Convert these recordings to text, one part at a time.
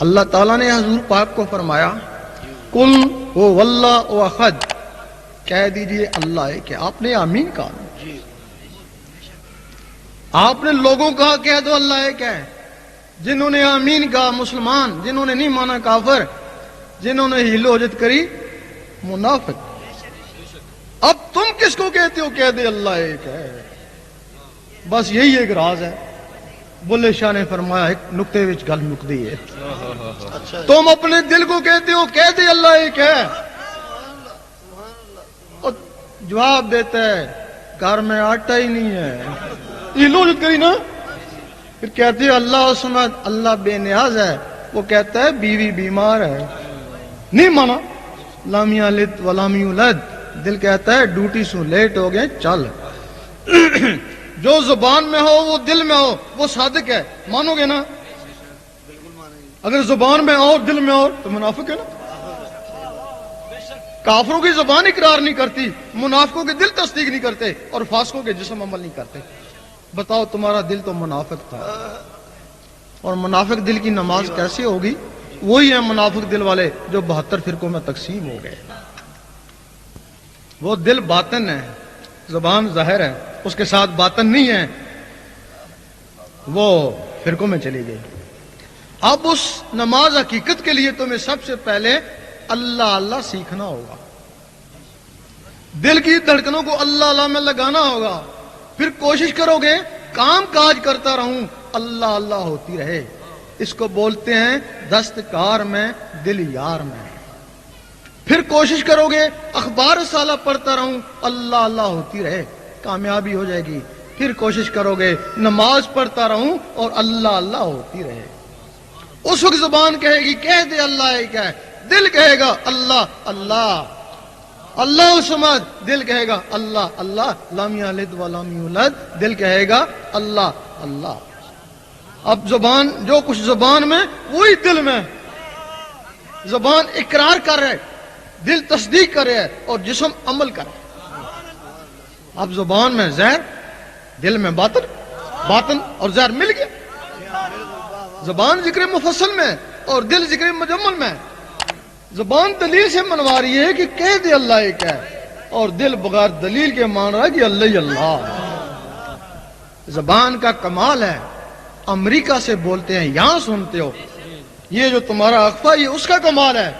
اللہ تعالیٰ نے حضور پاک کو فرمایا کل او واللہ او احد، کہہ دیجئے اللہ ہے کہ آپ نے آمین کہا، آپ نے لوگوں کہا کہہ دو اللہ ہے کیا ہے. جنہوں نے آمین کہا مسلمان، جنہوں نے نہیں مانا کافر، جنہوں نے ہیل و حجت کری منافق. اب تم کس کو کہتے ہو کہہ دے اللہ ایک ہے. بس یہی ایک راز ہے. بلے شاہ نے فرمایا ایک نقطے وچ گل مکدی ہے. تم اپنے دل کو کہتے ہو کہہ دے اللہ ایک ہے، اور جواب دیتا ہے گھر میں آٹا ہی نہیں ہے، ہیل و حجت کری نا. پھر کہتے ہیں اللہ سمجھ، اللہ بے نیاز ہے، وہ کہتا ہے بیوی بیمار ہے، نہیں مانا. لم یلد ولم یولد، دل کہتا ہے ڈیوٹی سو لیٹ ہو گئے چل. جو زبان میں ہو وہ دل میں ہو وہ صادق ہے، مانو گے نا؟ اگر زبان میں اور دل میں اور تو منافق ہے نا. کافروں کی زبان اقرار نہیں کرتی، منافقوں کے دل تصدیق نہیں کرتے، اور فاسقوں کے جسم عمل نہیں کرتے. بتاؤ تمہارا دل تو منافق تھا. اور منافق دل کی نماز کیسے ہوگی؟ وہی ہیں منافق دل والے جو 72 فرقوں میں تقسیم ہو گئے. وہ دل باطن ہے، زبان ظاہر ہے، اس کے ساتھ باطن نہیں ہے، وہ فرقوں میں چلی گئی. اب اس نماز حقیقت کے لیے تمہیں سب سے پہلے اللہ اللہ سیکھنا ہوگا، دل کی دھڑکنوں کو اللہ اللہ میں لگانا ہوگا. پھر کوشش کرو گے کام کاج کرتا رہوں اللہ اللہ ہوتی رہے. اس کو بولتے ہیں دستکار میں دل یار میں. پھر کوشش کرو گے اخبار رسالہ پڑھتا رہوں اللہ اللہ ہوتی رہے، کامیابی ہو جائے گی. پھر کوشش کرو گے نماز پڑھتا رہوں اور اللہ اللہ ہوتی رہے. اس وقت زبان کہے گی کہہ دے اللہ ایک ہے، دل کہے گا اللہ اللہ اللہ سمجھ، دل کہے گا اللہ اللہ. لم یلد ولم یولد، دل کہے گا اللہ اللہ. اب زبان جو کچھ زبان میں وہی دل میں. زبان اقرار کر رہے، دل تصدیق کر رہے اور جسم عمل کر رہے. اب زبان میں زہر، دل میں باطن، باطن اور زہر مل گیا. زبان ذکر مفصل میں اور دل ذکر مجمل میں. زبان دلیل سے منوا رہی ہے کہ کہہ دے اللہ ایک ہے، اور دل بغیر دلیل کے مان رہا ہے کہ اللہ ہی اللہ. زبان کا کمال ہے. امریکہ سے بولتے ہیں یہاں سنتے ہو، یہ جو تمہارا اخفا یہ اس کا کمال ہے.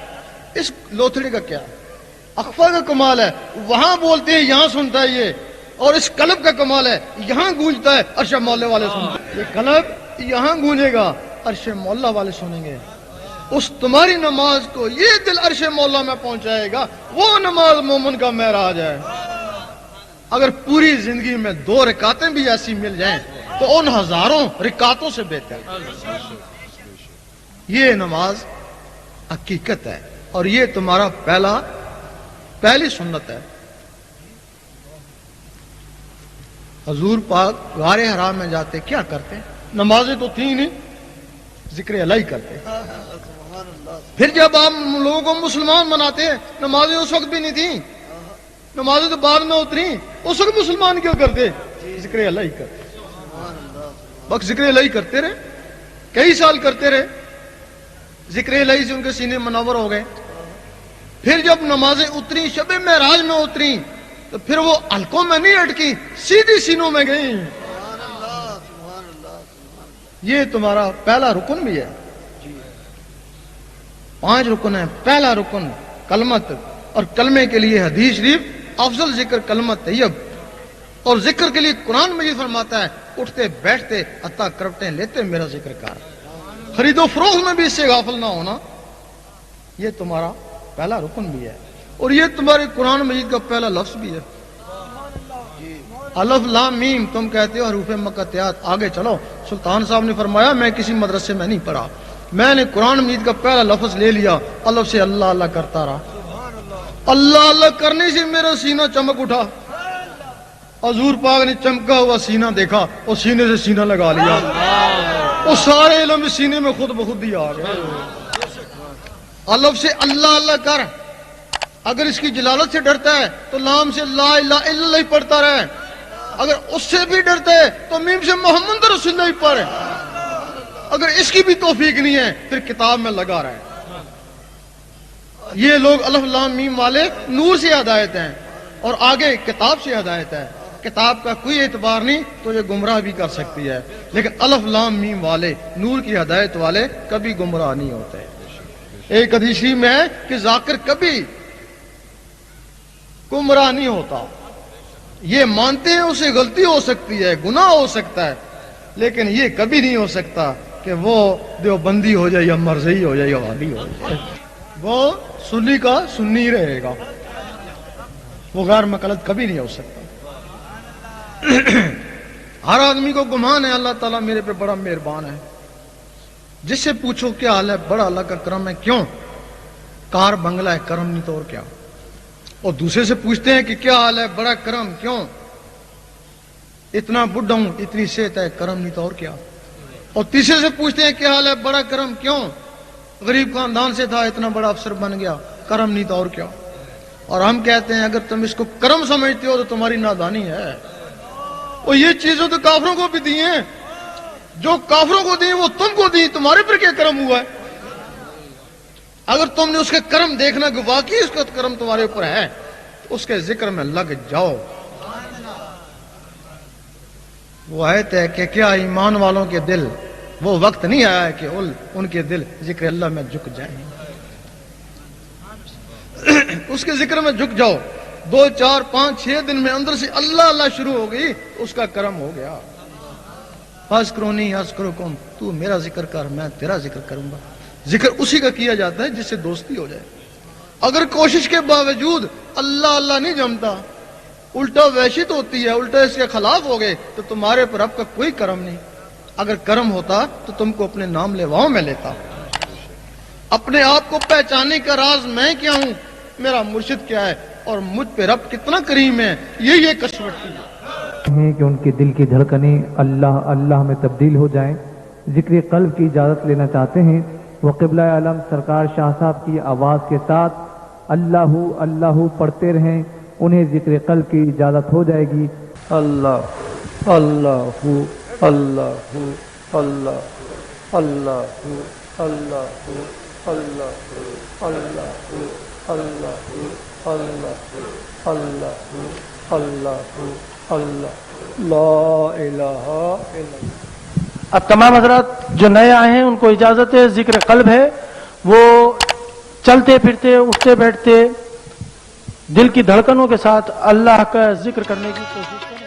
اس لوتھڑی کا کیا؟ اخفا کا کمال ہے. وہاں بولتے ہیں یہاں سنتا ہے یہ، اور اس قلب کا کمال ہے یہاں گونجتا ہے عرش مولا والے سنتے ہیں. یہ قلب یہاں گونجے گا، عرش مولا والے سنیں گے. اس تمہاری نماز کو یہ دل عرش مولا میں پہنچائے گا. وہ نماز مومن کا معراج ہے. اگر پوری زندگی میں 2 رکعتیں بھی ایسی مل جائیں تو ان ہزاروں رکعتوں سے بہتر. یہ نماز حقیقت ہے، اور یہ تمہارا پہلی سنت ہے. حضور پاک غار حرام میں جاتے کیا کرتے؟ نمازیں تو تھیں نہیں، ذکر الہی کرتے. پھر جب آپ لوگوں کو مسلمان بناتے، نمازیں اس وقت بھی نہیں تھیں، نمازیں تو بعد میں اتری. اس وقت مسلمان کیوں کرتے؟ ذکر الہی کرتے. بس ذکر الہی کرتے رہے، کئی سال کرتے رہے. ذکر الہی سے ان کے سینے منور ہو گئے. پھر جب نمازیں اتری، شب معراج میں اتری، تو پھر وہ حلقوں میں نہیں اٹکی، سیدھی سینوں میں گئی. یہ تمہارا پہلا رکن بھی ہے. 5 رکن ہیں. پہلا رکن کلمت، اور کلمے کے لیے حدیث شریف افضل ذکر کلمت طیب. اور ذکر کے لیے قرآن مجید فرماتا ہے اٹھتے بیٹھتے عطا کروٹیں لیتے میرا ذکر کر. خرید و فروخت میں بھی اس سے غافل نہ ہونا. یہ تمہارا پہلا رکن بھی ہے، اور یہ تمہارے قرآن مجید کا پہلا لفظ بھی ہے. الف لام میم تم کہتے ہو حروف مقطعات. آگے چلو، سلطان صاحب نے فرمایا میں کسی مدرسے میں نہیں پڑھا، میں نے قرآن مجید کا پہلا لفظ لے لیا، الف سے اللہ اللہ کرتا رہا. اللہ اللہ کرنے سے میرا سینہ چمک اٹھا. حضور پاک نے چمکا ہوا سینہ دیکھا اور سینے سے سینہ لگا لیا. وہ سارے علم سینے میں خود بخود ہی آ گئے. الف سے اللہ اللہ کر، اگر اس کی جلالت سے ڈرتا ہے تو لام سے لا الہ الا اللہ پڑھتا رہے، اگر اس سے بھی ڈرتا ہے تو میم سے محمد رسول اللہ پڑھے، اگر اس کی بھی توفیق نہیں ہے پھر کتاب میں لگا رہے۔ یہ لوگ الف لام میم والے نور سے ہدایت ہیں اور آگے کتاب سے ہدایت ہے، کتاب کا کوئی اعتبار نہیں تو یہ گمراہ بھی کر سکتی ہے، لیکن الف لام میم والے نور کی ہدایت والے کبھی گمراہ نہیں ہوتے۔ ایک حدیث میں ہے کہ ذاکر کبھی گمراہ نہیں ہوتا، یہ مانتے ہیں اسے غلطی ہو سکتی ہے، گناہ ہو سکتا ہے، لیکن یہ کبھی نہیں ہو سکتا کہ وہ دیوبندی ہو جائے یا مرزئی ہو جائے یا وہابی ہو جائے، وہ سنی کا سنی رہے گا، وہ غیر مقلد کبھی نہیں ہو سکتا۔ ہر آدمی کو گمان ہے اللہ تعالیٰ میرے پہ بڑا مہربان ہے، جس سے پوچھو کیا حال ہے، بڑا اللہ کا کرم ہے، کیوں؟ کار بنگلہ ہے، کرم نہیں تو اور کیا؟ اور دوسرے سے پوچھتے ہیں کہ کیا حال ہے، بڑا کرم، کیوں؟ اتنا بڈھا ہوں، اتنی صحت ہے، کرم نہیں تو اور کیا؟ اور تیسرے سے پوچھتے ہیں کیا حال ہے، بڑا کرم، کیوں؟ غریب خاندان سے تھا، اتنا بڑا افسر بن گیا، کرم نہیں تو اور کیا؟ اور ہم کہتے ہیں اگر تم اس کو کرم سمجھتے ہو تو تمہاری نادانی ہے۔ اور یہ چیزیں تو کافروں کو بھی دی ہیں، جو کافروں کو دی وہ تم کو دی، تمہارے پر کیا کرم ہوا ہے؟ اگر تم نے اس کے کرم دیکھنا کہ واقعی اس کا کرم تمہارے اوپر ہے تو اس کے ذکر میں لگ جاؤ۔ وہ آیت ہے کہ کیا ایمان والوں کے دل وہ وقت نہیں آیا ہے کہ ان کے دل ذکر اللہ میں جھک جائیں، اس کے ذکر میں جھک جاؤ۔ 2 4 5 6 دن میں اندر سے اللہ اللہ شروع ہو گئی، اس کا کرم ہو گیا۔ فاذکرونی اذکرکم، تو میرا ذکر کر میں تیرا ذکر کروں گا۔ ذکر اسی کا کیا جاتا ہے جس سے دوستی ہو جائے۔ اگر کوشش کے باوجود اللہ اللہ نہیں جمتا، الٹا وحشت ہوتی ہے، الٹا اس کے خلاف ہو گئے تو تمہارے پر اب کا کوئی کرم نہیں۔ اگر کرم ہوتا تو تم کو اپنے نام لیواؤں میں لیتا۔ اپنے آپ کو پہچاننے کا راز میں کیا ہوں، میرا مرشد کیا ہے اور مجھ پہ رب کتنا کریم ہے، یہ کسوٹی ہے کہ ان کے دل کی دھڑکنیں اللہ اللہ میں تبدیل ہو جائیں۔ ذکر قلب کی اجازت لینا چاہتے ہیں، وہ قبلہ عالم سرکار شاہ صاحب کی آواز کے ساتھ اللہ اللہ پڑھتے رہیں، انہیں ذکر قلب کی اجازت ہو جائے گی۔ اللہ اللہ اللہ اللہ اللہ اللہ اللہ اللہ اللہ اللہ اللہ اللہ لا الہ الا اللہ۔ اب تمام حضرات جو نئے آئے ہیں ان کو اجازت ہے، ذکر قلب ہے، وہ چلتے پھرتے اٹھتے بیٹھتے دل کی دھڑکنوں کے ساتھ اللہ کا ذکر کرنے کی کوشش کریں۔